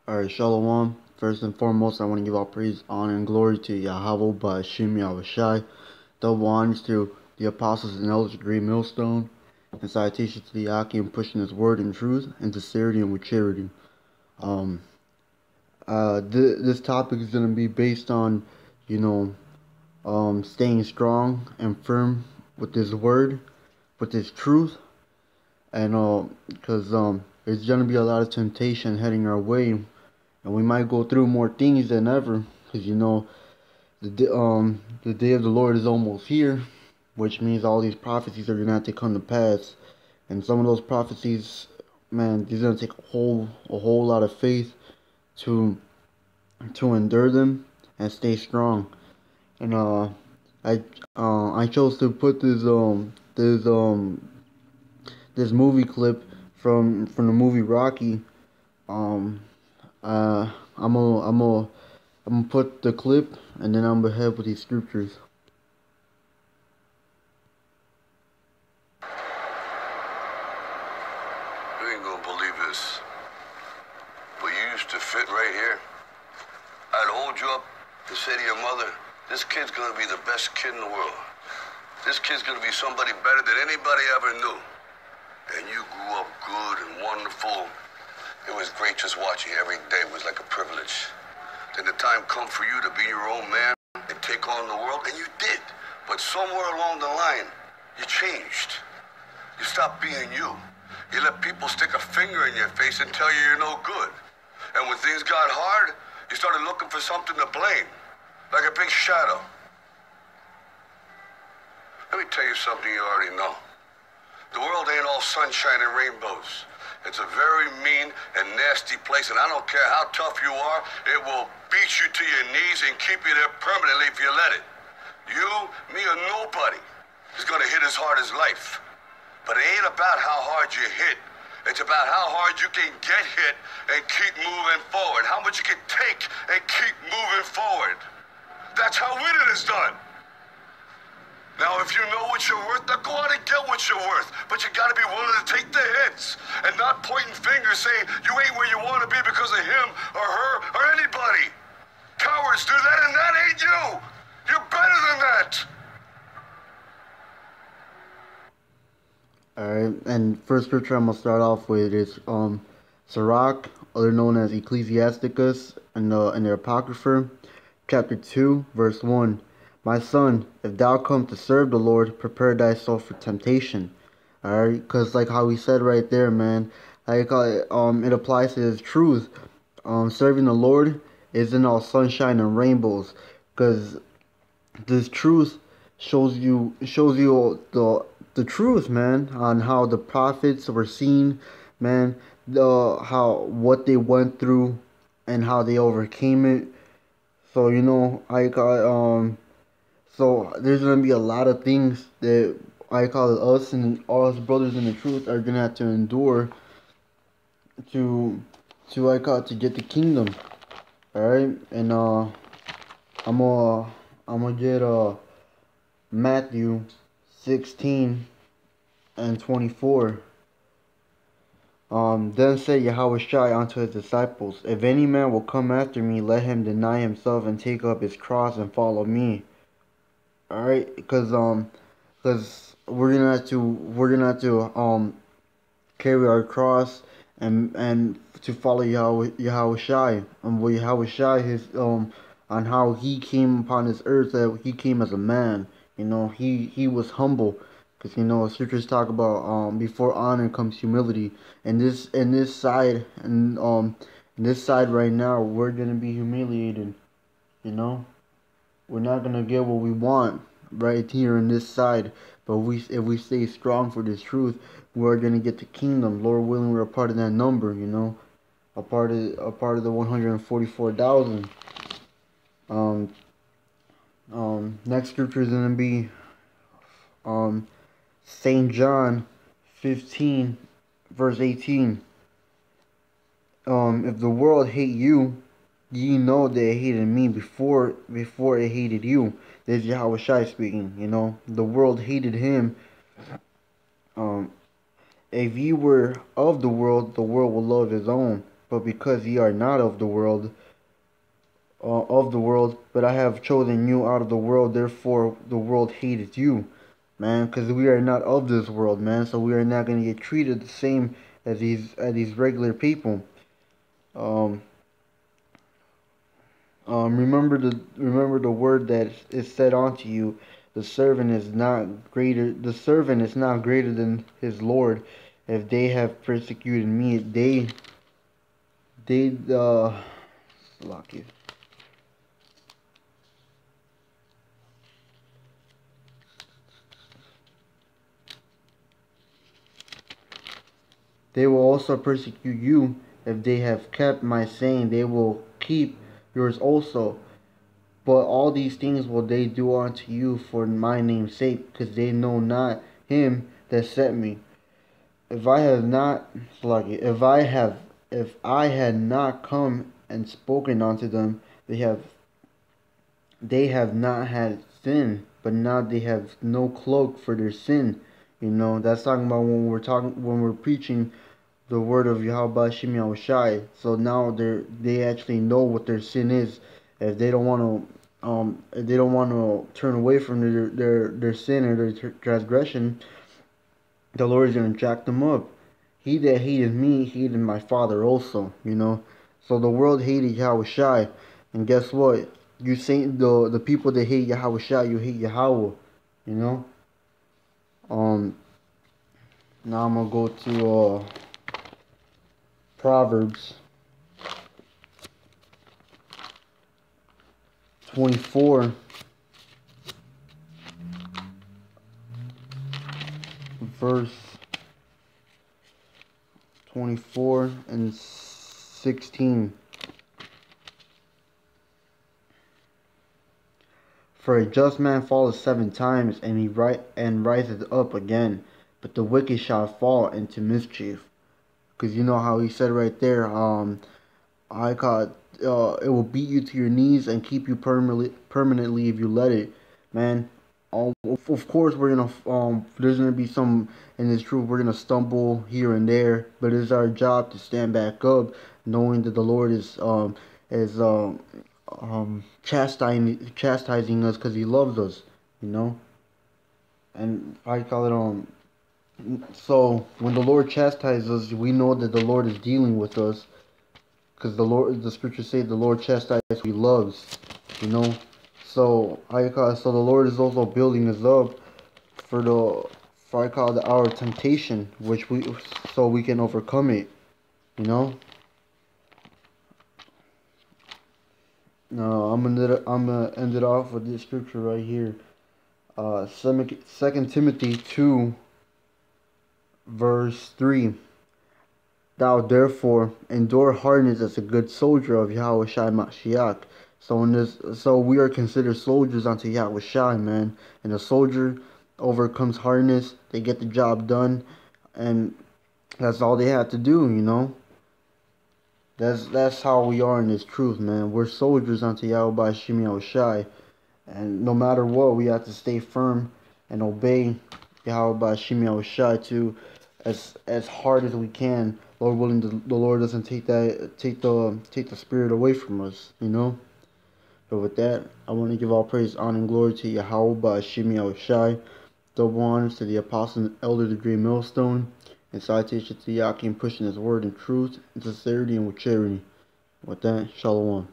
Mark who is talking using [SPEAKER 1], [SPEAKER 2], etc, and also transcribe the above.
[SPEAKER 1] Alright, Shalom. First and foremost, I want to give all praise, honor, and glory to Yahawah by Yahawashi. Double honors to the apostles and elders of Great Millstone, and salutations to the Aki in pushing his word in truth and sincerity and with charity. This topic is going to be based on, staying strong and firm with this word, with this truth, and because there's going to be a lot of temptation heading our way, and we might go through more things than ever, because the day of the Lord is almost here, which means all these prophecies are gonna have to come to pass, and some of those prophecies, man, it's gonna take a whole lot of faith to endure them and stay strong. And I chose to put this movie clip from the movie Rocky. Um, uh, I'm gonna put the clip, and then I'm gonna head with these scriptures.
[SPEAKER 2] You ain't gonna believe this, but you used to fit right here. I'd hold you up and say to your mother, this kid's gonna be the best kid in the world. This kid's gonna be somebody better than anybody ever knew. And you grew up good and wonderful. It was great just watching you every day. It was like a privilege. Then the time come for you to be your own man and take on the world, and you did. But somewhere along the line, you changed. You stopped being you. You let people stick a finger in your face and tell you you're no good. And when things got hard, you started looking for something to blame, like a big shadow. Let me tell you something you already know. The world ain't all sunshine and rainbows. It's a very mean and nasty place, and I don't care how tough you are, it will beat you to your knees and keep you there permanently if you let it. You, me, or nobody is gonna hit as hard as life. But it ain't about how hard you hit. It's about how hard you can get hit and keep moving forward. How much you can take and keep moving forward. That's how winning is done. Now, if you know what you're worth, now go out and get what you're worth. But you gotta be willing to take the hits and not pointing fingers saying you ain't where you wanna be because of him or her or anybody. Cowards do that, and that ain't you. You're better than that.
[SPEAKER 1] Alright, and first scripture I'm gonna start off with is Sirach, other known as Ecclesiasticus, and the Apocrypha, chapter 2, verse 1. My son, if thou come to serve the Lord, prepare thyself for temptation. Alright, because like how he said right there, man, like it applies to his truth. Serving the Lord isn't all sunshine and rainbows, because this truth shows you the truth, man, on how the prophets were seen, man, what they went through and how they overcame it. So so there's gonna be a lot of things that us and all us brothers in the truth are gonna have to endure to to get the kingdom. Alright? And I'm gonna get Matthew 16 and 24. Then said Yahawashi unto his disciples, if any man will come after me, let him deny himself and take up his cross and follow me. Alright, because we're gonna have to carry our cross and to follow Yahawashi, and what Yahawashi is on how he came upon this earth, that he came as a man. He was humble, because scriptures talk about before honor comes humility, and this side right now we're gonna be humiliated. We're not gonna get what we want right here in this side, but if we stay strong for this truth, we're gonna get the kingdom. Lord willing, we're a part of that number. A part of the 144,000. Next scripture is gonna be Saint John 15, verse 18. If the world hate you, ye know that it hated me before it hated you. This is Yahawashi speaking. The world hated him. If ye were of the world will love his own. But because ye are not of the world, but I have chosen you out of the world, therefore the world hated you, man, because we are not of this world, man. So we are not going to get treated the same as these regular people. Um, remember the word that is said unto you. The servant is not greater. The servant is not greater than his Lord. If they have persecuted me, they lock you. They will also persecute you. If they have kept my saying, they will keep yours also. But all these things will they do unto you for my name's sake, because they know not him that sent me. If I have not, if I had not come and spoken unto them, they have not had sin, but now they have no cloak for their sin. You know, that's talking about when we're preaching the word of Yahawashi. So now they actually know what their sin is. If they don't want to if they don't want to turn away from their sin or their transgression, the Lord is going to jack them up. He that hated me hated my Father also, you know. So the world hated Yahawashi, and guess what? You say the people that hate Yahawashi, you hate Yahawah, you know. Now I'm gonna go to Proverbs 24, verse 24 and 16. For a just man falleth 7 times, and riseth up again, but the wicked shall fall into mischief. Because you know how he said right there, I caught it will beat you to your knees and keep you permanently if you let it, man. Of course we're gonna there's gonna be some in this truth we're gonna stumble here and there, but it's our job to stand back up, knowing that the Lord is chastising us because He loves us, you know. And I call it so when the Lord chastises us, we know that the Lord is dealing with us, because the scriptures say the Lord chastises who He loves, you know. So so the Lord is also building us up for I call it our temptation, so we can overcome it, you know. No, I'm gonna end it off with this scripture right here. 2 Timothy 2, verse 3. Thou therefore endure hardness as a good soldier of Yahawashi Mashiach. So we are considered soldiers unto Yahawashi, man. And a soldier overcomes hardness. They get the job done, and that's all they have to do, you know. That's how we are in this truth, man. We're soldiers unto Yahawashi, and no matter what, we have to stay firm and obey Yahawashi to as hard as we can. Lord willing, the Lord doesn't take the spirit away from us, you know. But with that, I want to give all praise, honor, and glory to Yahawashi. Double honors to the apostle and elder of the great millstone, and citation to Yakim pushing His word in truth, in sincerity, and with charity. With that, Shalom.